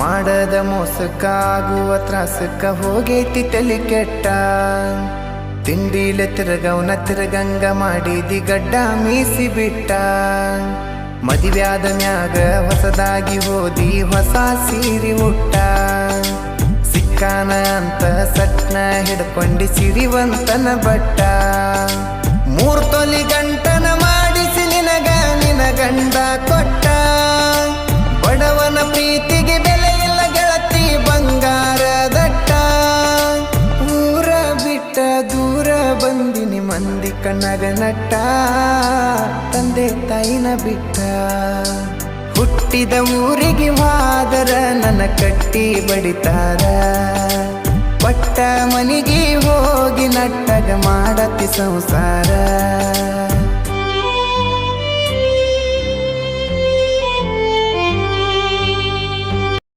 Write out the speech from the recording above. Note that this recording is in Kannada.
ಮಾಡದ ಮೋಸಕ್ಕ ಆಗುವ ತ್ರಾಸಕ್ಕ ಹೋಗೈತಿ ತಲೆ ಕೆಟ್ಟ ತಿಂಡಿಲೆ ತಿರುಗವನ ತಿರುಗಂಗ ಮಾಡಿದಿ ಗಡ್ಡ ಮೀಸಿ ಬಿಟ್ಟ ಮದುವ್ಯಾದ ಮ್ಯಾಗ ಹೊಸದಾಗಿ ಹೋದಿ ಹೊಸ ಸೀರಿ ಉಟ್ಟ ಸಿಕ್ಕಾನ ಅಂತ ಸಟ್ನ ಹಿಡ್ಕೊಂಡಿ ಸಿರಿವಂತನ ಬಟ್ಟ 3 ತೊಲಿ ಗಂಟನ ಮಾಡಿಸಿ ನಿನಗ ನಿನ ಗಂಡ ಕೊಟ್ಟ ಬಡವನ ಪ್ರೀತಿಗೆ ಬೆಲೆ ಇಲ್ಲ ಗೆಳತಿ ಬಂಗಾರದಟ್ಟ ಊರ ಬಿಟ್ಟ ದೂರ ಬಂದಿನಿ ಮಂದಿ ಕಣ್ಣಗ ನಟ್ಟ ತಂದೆ ತಾಯಿನ ಬಿಟ್ಟ ಹುಟ್ಟಿದ ಊರಿಗೆ ಹೋದರ ನನ್ನ ಕಟ್ಟಿ ಬಡಿತಾರ ಪಟ್ಟ ಮನಿಗೆ ಹೋಗಿ ನಟ್ಟಗ ಮಾಡತಿ ಸಂಸಾರ